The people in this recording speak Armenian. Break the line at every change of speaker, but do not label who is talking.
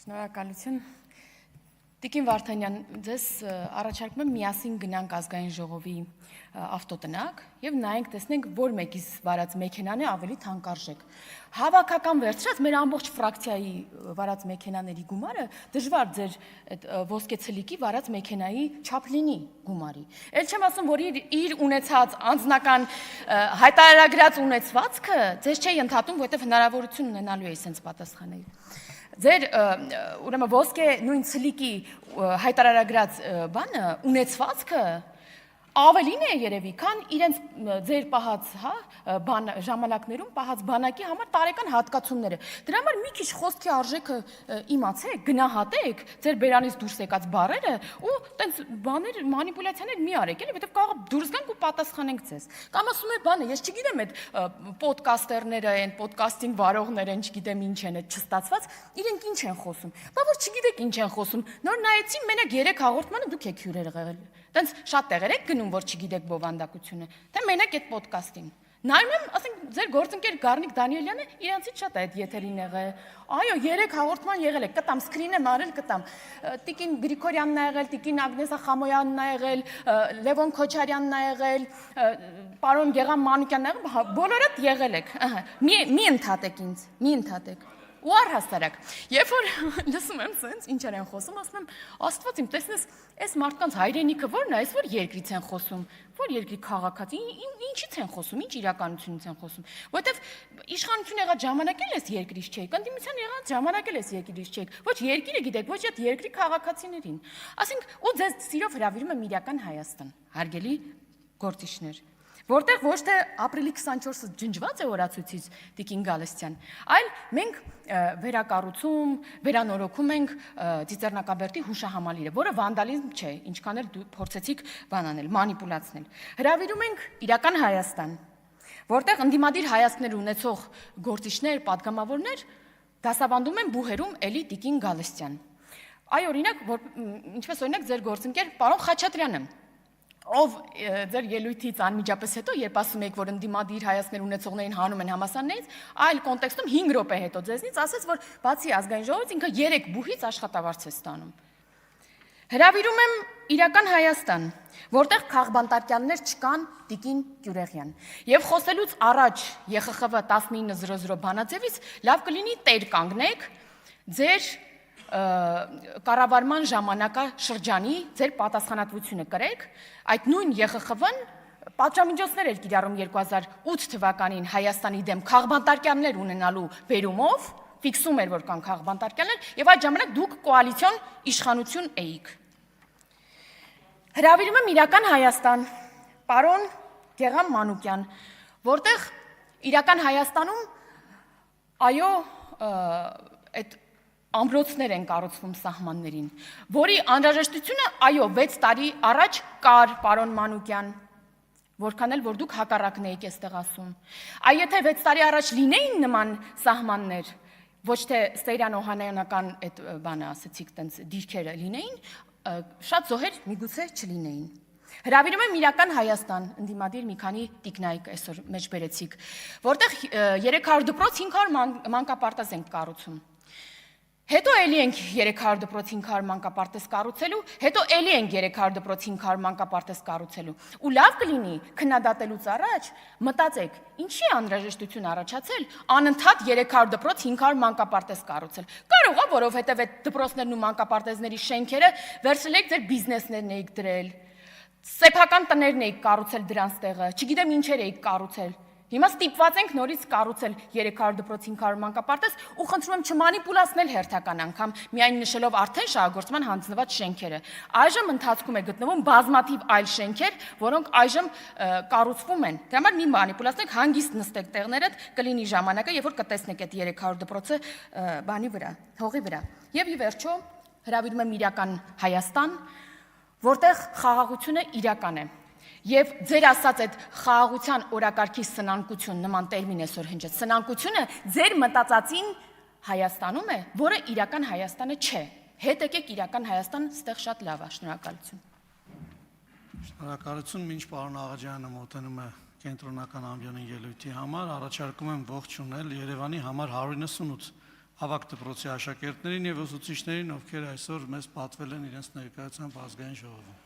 Շնորհակալություն։ Տիկին Վարդանյան, ձեզ առաջարկում եմ միասին գնանք ազգային ժողովի ավտոտնակ եւ նայենք, տեսնենք, որ մեկից վարած մեքենան է ավելի թանկարժեք։ Հավաքական վերցրած մեր ամբողջ ֆրակցիայի վարած մեքենաների գումարը դժվար ձեր այդ ոսկե ցլիկի վարած մեքենայի չափ լինի գումարի։ Էլ չեմ ասում, որ իր ունեցած անձնական հայտարարագրած ունեցվածքը ձեզ չի ընդհատում, որովհետեւ հնարավորություն ունենալու է sense պատասխանել։ Ձեր ուրեմն ոսկե նույն ցլիկի հայտարարագրած բանը ունեցվածքը ավելին է երևի, քան իրենց ձեր պահած, բան ժամանակներում պահած բանակի համար տարեկան հատկացումները։ Դրա համար մի քիչ խոսքի արժեքը իմացեք, գնահատեք ձեր բերանից դուրս եկած բառերը ու տենց բաներ մանիպուլյացիաներ մի արեք, էլի, որովհետև կարող դուրս գանք ու պատասխանենք ձեզ։ Կամ ասում եք բանը, ես չգիտեմ այդ պոդկաստերները են, պոդկաստինգ վարողներ են, չգիտեմ ինչ են, այդ չստացված, իրենք ինչ են խոսում։ Բա որ չգիտեք ինչ են խոսում։ Նոր նայեցի մենակ 3 հաղորդմանը դուք եք հյուրեր եղել։ Տենց շատ տեղեր եք գնում, որ չգիտեք բովանդակությունը, թե մենակ այդ պոդկաստին։ Նայում եմ, ասենք, ձեր գործընկեր Գառնիկ Դանիելյանը իրանցից շատ է այդ եթերին եղել։ Այո, 3 հաղորդման եղել է, կտամ, սկրին եմ արել, կտամ։ Տիկին Գրիգորյանն ա եղել, տիկին Ագնեսա Խամոյանն ա եղել, Լևոն Քոչարյանն ա եղել, պարոն Գեգամ Մանուկյանն ա եղել, բոլորդ եղել եք։ Մի ընդհատեք ինձ, մի ընդհատեք։ Ու առհասարակ, երբ որ լսում եմ սենց, ինչեր են խոսում, ասում եմ, Աստված իմ, տեսնես, այս մարդկանց հայրենիքը ո՞րն է, այս որ երկրից են խոսում, որ երկրի քաղաքացի, ինչից են խոսում, ինչ իրականությունից են խոսում, որովհետև իշխանություն եղած ժամանակ էլ էս երկրից չեք, ընդդիմության եղած ժամանակ էլ էս երկրից չեք, ոչ երկիրը գիտեք, ոչ այդ երկրի քաղաքացիներին, ասենք, ու ձեզ սիրով հրավիրում եմ իրական Հայաստան, հարգելի գործիչներ, որտեղ ոչ թե ապրիլի 24-ը ջնջված է օրացույցից Տիկին Գալստյան, այլ մենք վերակառուցում, վերանորոգում ենք Ծիծեռնակաբերդի հուշահամալիրը, որը վանդալիզմ չէ, ինչքան էլ դու փորձեցիք բան անել, մանիպուլացնել։ Հրավիրում ենք իրական Հայաստան, որտեղ ընդդիմադիր հայացքներ ունեցող գործիչներ, падգամավորներ դասավանդում են բուհերում էլի Տիկին Գալստյան։ Այ օրինակ, ինչպես օրինակ ձեր գործընկեր պարոն Խաչատրյանը, ով ձեր ելույթից անմիջապես հետո, երբ ասում եք, որ ընդդիմադիր հայացքներ ունեցողներին հանում են համասաններից, այլ կոնտեքստում 5 րոպե հետո ձեզնից ասեց, որ բացի ազգային ժողովից ինքը 3 բուհից աշխատավարձ է ստանում։ Հրավիրում եմ իրական Հայաստան, որտեղ քաղբանտարկյաններ չկան Տիկին Գյուրեղյան։ Եվ խոսելուց առաջ ԵԽԽՎ 1900 բանաձևից լավ կլինի տեր կանգնեք ձեր կառավարման ժամանակաշրջանի ձեր պատասխանատվությունը կրեք, այդ նույն ԵԽԽՎ-ն պատժամիջոցներ էր կիրառում 2008 թվականին Հայաստանի դեմ քաղբանտարկյաններ ունենալու բերումով, ֆիքսում էր, որ կան քաղբանտարկյաններ, եւ այդ ժամանակ դուք կոալիցիոն իշխանություն էիք։ Հրավիրում եմ իրական Հայաստան, պարոն Գեգամ Մանուկյան, որտեղ իրական Հայաստանում, այո, այդ ամրոցներ են կառուցվում սահմաններին, որի անհրաժեշտությունը, այո, 6 տարի առաջ կար, պարոն Մանուկյան, որքան էլ որ դուք հակառակն էիք այստեղ ասում։ Այ եթե 6 տարի առաջ լինեին նման սահմաններ, ոչ թե Սեյրան Օհանյանական այդ բանը ասեցիք, տենց դիրքերը լինեին, շատ զոհեր միգուցե չլինեին։ Հրավիրում եմ իրական Հայաստան, ընդդիմադիր մի քանի տիկնայք այսօր մեջ բերեցիք, որտեղ 300 դպրոց 500 մանկապարտեզ ենք կառուցում։ Հետո էլի ենք 300 դպրոց 500 մանկապարտեզ կառուցելու, հետո էլի ենք 300 դպրոց 500 մանկապարտեզ կառուցելու։ Ու լավ կլինի քննադատելուց առաջ մտածեք, ինչի անհրաժեշտություն առաջացել անընդհատ 300 դպրոց 500 մանկապարտեզ կառուցել։ Կարող է, որովհետև այդ դպրոցներն ու մանկապարտեզների շենքերը վերցրել եք ձեր բիզնեսներն էիք դրել, սեփական տներն էիք կառուցել դրանց տեղը, չգիտեմ ինչեր էիք կառուցել։ Հիմա ստիպված ենք նորից կառուցել 300 դպրոց 500 մանկապարտեզ ու խնդրում եմ չմանիպուլացնել հերթական անգամ, միայն նշելով արդեն շահագործման հանձնված շենքերը։ Այժմ ընթացքում է գտնվում բազմաթիվ այլ շենքեր, որոնք այժմ կառուցվում են։ Դրա համար մի մանիպուլացնեք, հանգիստ նստեք տեղներդ, կլինի ժամանակը, երբ որ կտեսնեք այդ 300 դպրոցը բանի վրա, հողի վրա։ Եվ ի վերջո հրավիրում եմ իրական Հայաստան, որտեղ խաղաղությունը իրական է։ Եվ ձեր ասած այդ խաղաղության օրակարգի սնանկություն նման տերմին այսօր հնչեց, սնանկությունը ձեր մտածածին Հայաստանում է, որը իրական Հայաստանը չէ։ Հետ եկեք իրական Հայաստան, ստեղ շատ լավ է, շնորհակալություն։
Շնորհակալություն, մինչ պարոն Աղաջյանը մոտենում է կենտրոնական ամբիոնի ելույթի համար, առաջարկում եմ ողջունել Երևանի համար 198 ավագ դպրոցի աշակերտներին եւ ուսուցիչներին, ովքեր այսօր մեզ պատվել են իրենց ներկայությամբ ազգային ժողովում։